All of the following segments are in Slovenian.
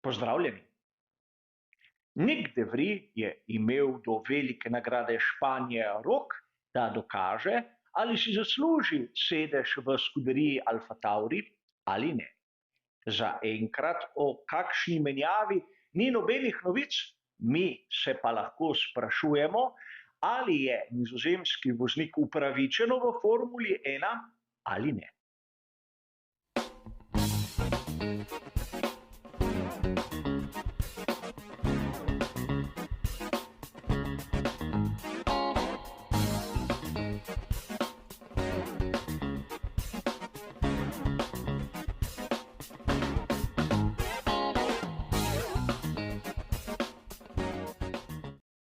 Pozdravljeni. Nick de Vries je imel do velike nagrade Španije rok, da dokaže, ali si zasluži sedež v skuderiji Alfa Tauri ali ne. Zaenkrat o kakšni menjavi ni nobenih novic, mi se pa lahko sprašujemo, ali je nizozemski voznik upravičeno v Formuli 1 ali ne.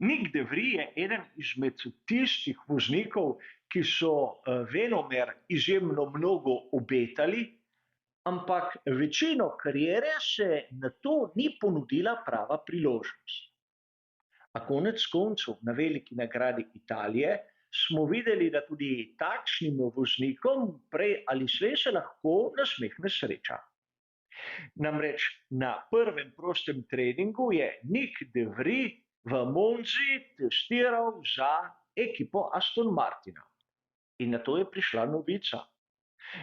Nick de Vries je eden izmed tistih voznikov, ki so venomer izjemno mnogo obetali, ampak večino kariere se na to ni ponudila prava priložnost. A konec koncev na veliki nagradi Italije smo videli, da tudi takšnim voznikom prej ali slej se lahko nasmehne sreča. Namreč na prvem prostem treningu je Nick de Vries v Monzi testiral za ekipo Aston Martina. In na to je prišla novica.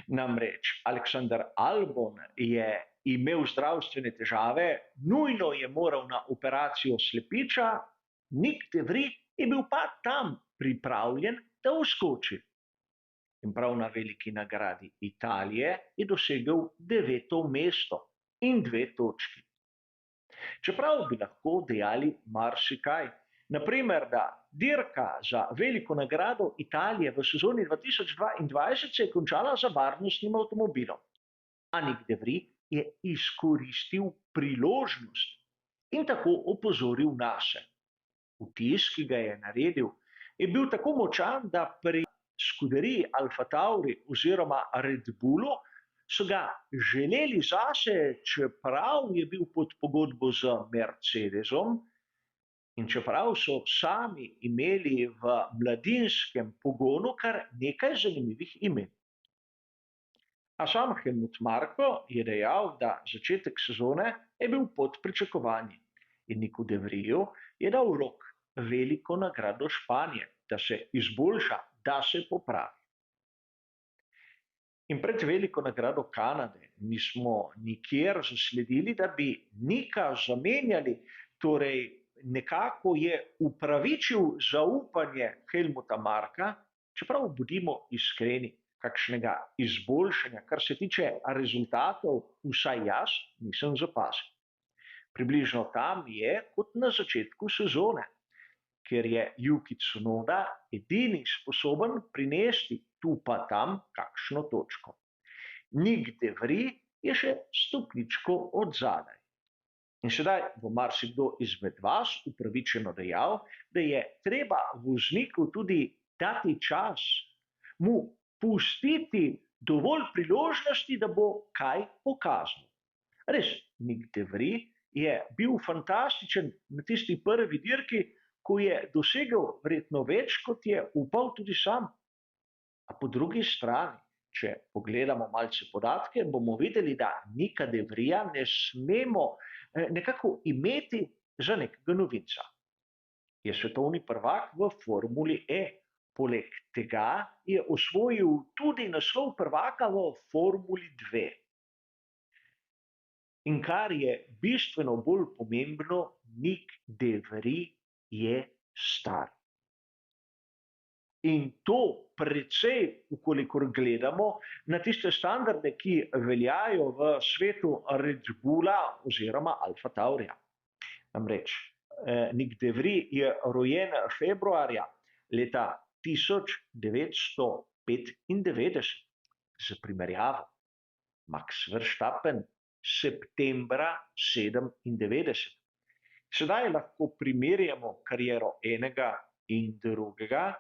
Namreč Alexander Albon je imel zdravstvene težave, nujno je moral na operacijo slepiča, Nick de Vries je bil pa tam pripravljen, da vskoči. In prav na veliki nagradi Italije je dosegel 9. mesto in 2 točki. Čeprav bi lahko dejali marsikaj, naprimer, da dirka za veliko nagrado Italije v sezoni 2022 se je končala za varnostnim avtomobilom. A Nick de Vries je izkoristil priložnost in tako opozoril nase. Vtis, ki ga je naredil, je bil tako močan, da pri skuderiji Alfa Tauri oziroma Red Bullu so ga želeli zase, čeprav je bil pod pogodbo z Mercedesom in čeprav so sami imeli v mladinskem pogonu kar nekaj zanimivih imen. A sam Helmut Marko je dejal, da začetek sezone je bil pod pričakovanji in Nicku de Vriesu je dal rok veliko nagrado Španije, da se izboljša, da se popravi. In pred veliko nagrado Kanade nismo nikjer zasledili, da bi Nicka zamenjali, torej nekako je upravičil zaupanje Helmuta Marka, čeprav bodimo iskreni, kakšnega izboljšanja, kar se tiče rezultatov, vsaj jaz nisem zapazil. Približno tam je kot na začetku sezone, ker je Yuki Tsunoda edini sposoben prinesti tu pa tam kakšno točko. Nick de Vries je še stopničko odzadaj. In sedaj bo marsikdo izmed vas upravičeno dejal, da je treba vozniku tudi dati čas, mu pustiti dovolj priložnosti, da bo kaj pokazal. Res, Nick de Vries je bil fantastičen na tisti prvi dirki, ko je dosegel verjetno več, kot je upal tudi sam. A po drugi strani, če pogledamo malce podatke, bomo videli, da Nicka de Vriesa ne smemo nekako imeti za nekega novinca. Je svetovni prvak v Formuli E. Poleg tega je osvojil tudi naslov prvaka v Formuli 2. In kar je bistveno bolj pomembno, Nick de Vries je star. In to precej, ukolikor gledamo na tiste standarde, ki veljajo v svetu Red Bulla oziroma Alfa Taurija. Namreč Nick de Vries je rojen februarja leta 1995. Za primerjavo, Max Verstappen septembra 1997. Sedaj lahko primerjamo kariero enega in drugega,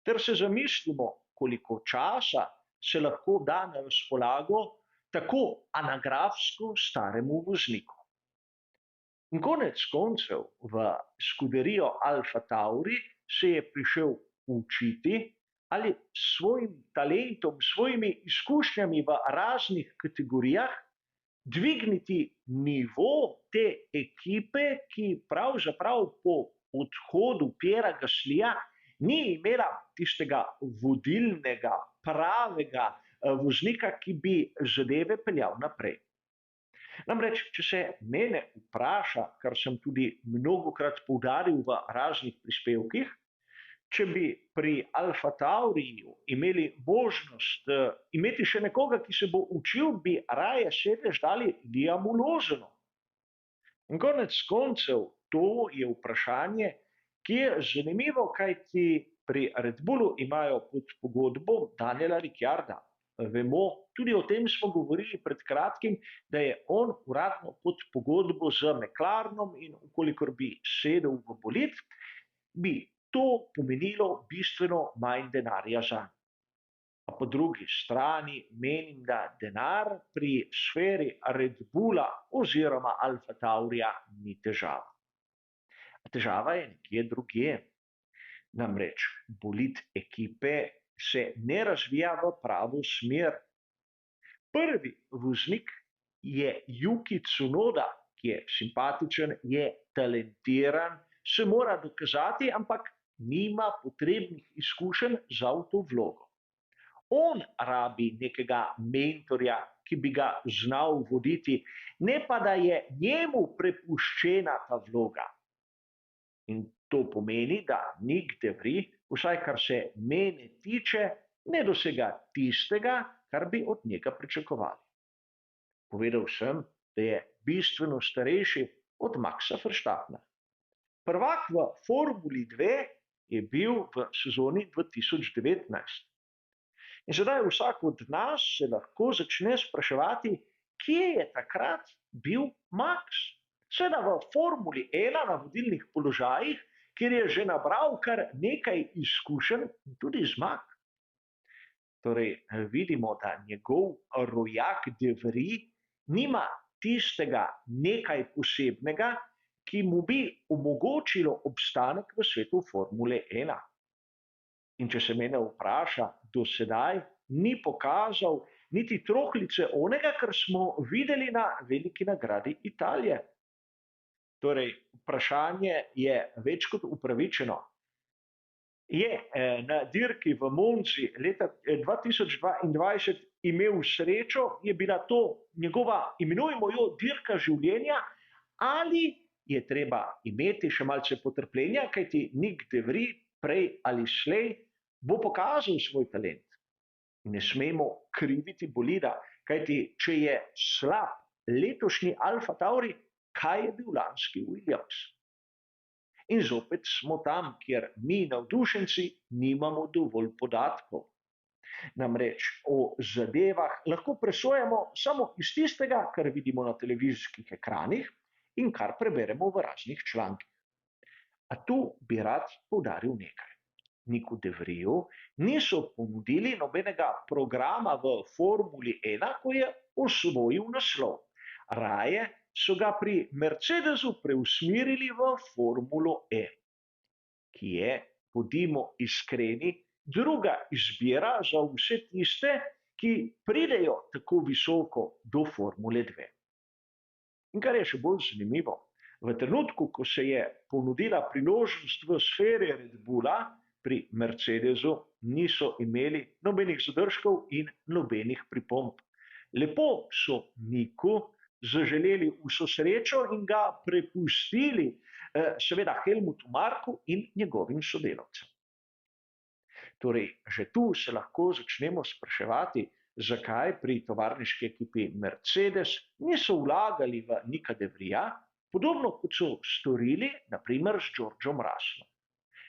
ter se zamislimo, koliko časa se lahko da na razpolago tako anagrafsko staremu vozniku. In konec koncev v skuderijo Alfa Tauri se je prišel učiti, ali s svojim talentom, s svojimi izkušnjami v raznih kategorijah dvigniti nivo te ekipe, ki pravzaprav po odhodu Pierra Gaslija ni imela tistega vodilnega, pravega voznika, ki bi zadeve peljal naprej. Namreč, če se mene vpraša, kar sem tudi mnogokrat poudaril v raznih prispevkih, če bi pri Alfa Tauriju imeli možnost imeti še nekoga, ki se bo učil, bi raje sedež dali Liamu Lawsonu. In konec koncev, to je vprašanje, ki je zanimivo, kajti pri Red Bullu imajo pod pogodbo Daniela Ricciarda. Vemo, tudi o tem smo govorili pred kratkim, da je on uradno pod pogodbo z McLarenom in ukolikor bi sedel v bolid, bi to pomenilo bistveno manj denarja zanj. A po drugi strani menim, da denar pri sferi Red Bulla oziroma Alfa Taurija ni težava. Težava je nekje drugje. Namreč bolid ekipe se ne razvija v pravo smer. Prvi voznik je Yuki Tsunoda, ki je simpatičen, je talentiran, se mora dokazati, ampak nima potrebnih izkušenj za to vlogo. On rabi nekega mentorja, ki bi ga znal voditi, ne pa da je njemu prepuščena ta vloga. In to pomeni, da Nick de Vries, vsaj kar se mene tiče, ne dosega tistega, kar bi od njega pričakovali. Povedal sem, da je bistveno starejši od Maxa Verstappena. Prvak v Formuli 2 je bil v sezoni 2019. In sedaj vsak od nas se lahko začne spraševati, kje je takrat bil Max. Seveda v Formuli 1 na vodilnih položajih, kjer je že nabral kar nekaj izkušenj in tudi zmag. Torej, vidimo, da njegov rojak de Vries nima tistega nekaj posebnega, ki mu bi omogočilo obstanek v svetu Formule 1. In če se mene vpraša, do sedaj ni pokazal niti trohlice onega, kar smo videli na veliki nagradi Italije. Torej, vprašanje je več kot upravičeno. Je na dirki v Monzi leta 2022 imel srečo, je bila to njegova, imenujemo jo, dirka življenja, ali je treba imeti še malce potrpljenja, kajti Nick de Vries prej ali slej bo pokazal svoj talent. Ne smemo kriviti bolida, kajti če je slab letošnji Alfa Tauri, kaj je bil lanski Williams? In zopet smo tam, kjer mi navdušenci nimamo dovolj podatkov. Namreč o zadevah lahko presojamo samo iz tistega, kar vidimo na televizijskih ekranih in kar preberemo v raznih člankih. A tu bi rad poudaril nekaj. Nicku de Vriesu niso ponudili nobenega programa v Formuli 1, ko je osvojil naslov. Raje so ga pri Mercedesu preusmerili v Formulo E, ki je, bodimo iskreni, druga izbira za vse tiste, ki pridejo tako visoko do Formule 2. In kar je še bolj zanimivo, v trenutku, ko se je ponudila priložnost v sferi Red Bulla, pri Mercedesu niso imeli nobenih zadržkov in nobenih pripomb. Lepo so Nicku zaželeli vso srečo in ga prepustili seveda Helmutu Marku in njegovim sodelavcem. Torej, že tu se lahko začnemo spraševati, zakaj pri tovarniški ekipi Mercedes niso vlagali v Nicka de Vriesa, podobno kot so storili na primer s Georgeom Russelom.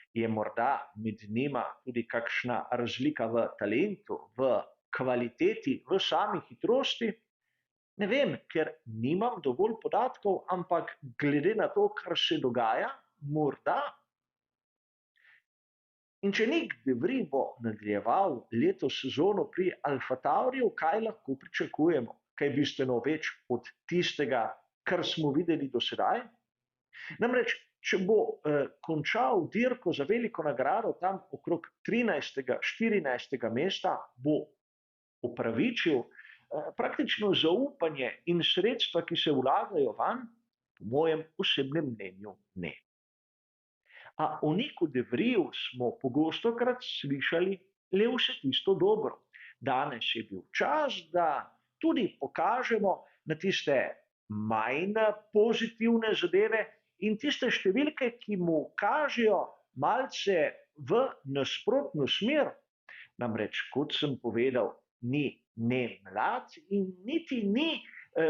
Je morda med njima tudi kakšna razlika v talentu, v kvaliteti, v sami hitrosti? Ne vem, ker nimam dovolj podatkov, ampak glede na to, kar se dogaja, morda. In če Nick de Vries bo nadaljeval letos sezono pri Alfa Tauriju, kaj lahko pričakujemo? Kaj bistveno več od tistega, kar smo videli do sedaj? Namreč, če bo končal dirko za veliko nagrado tam okrog 13. 14. mesta, bo upravičil praktično zaupanje in sredstva, ki se vlagajo vanj, Po mojem osebnem mnenju ne. A o Niku de Vriju smo pogostokrat slišali le vse tisto dobro. Danes je bil čas, da tudi pokažemo na tiste manj pozitivne zadeve in tiste številke, ki mu kažejo malce v nasprotno smer. Namreč, kot sem povedal, ni ne mlad in niti ni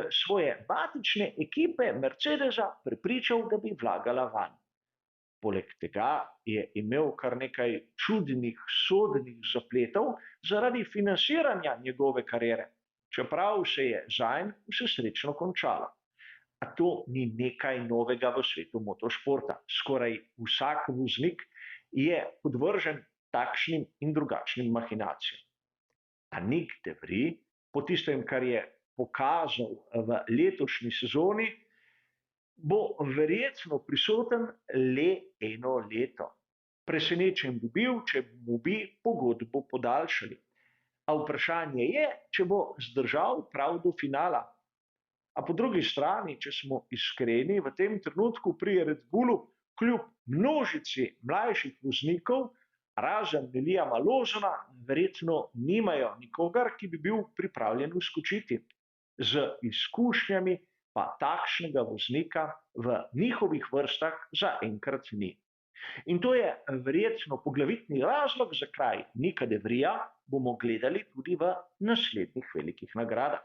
svoje matične ekipe Mercedesa prepričal, da bi vlagala vanj. Poleg tega je imel kar nekaj čudnih sodnih zapletov zaradi financiranja njegove kariere, čeprav se je zanj vse srečno končalo. A to ni nekaj novega v svetu motošporta. Skoraj vsak voznik je podvržen takšnim in drugačnim mahinacijam. A Nik de Vries, po tistem, kar je pokazal v letošnji sezoni, bo verjetno prisoten le eno leto. Presenečen bi bil, če mu bi pogodbo podaljšali. A vprašanje je, če bo zdržal prav do finala. A po drugi strani, če smo iskreni, v tem trenutku pri Red Bullu kljub množici mlajših voznikov, razen Liama Lawsona, verjetno nimajo nikogar, ki bi bil pripravljen vskočiti. Z izkušnjami pa takšnega voznika v njihovih vrstah zaenkrat ni. In to je verjetno poglavitni razlog, zakaj Nika de Vriesa bomo gledali tudi v naslednjih velikih nagradah.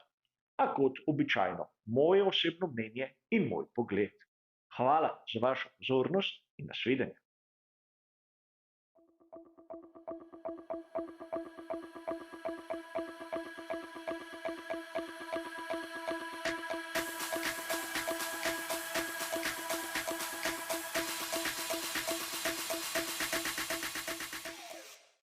A kot običajno, moje osebno mnenje in moj pogled. Hvala za vašo pozornost in nasvidenje.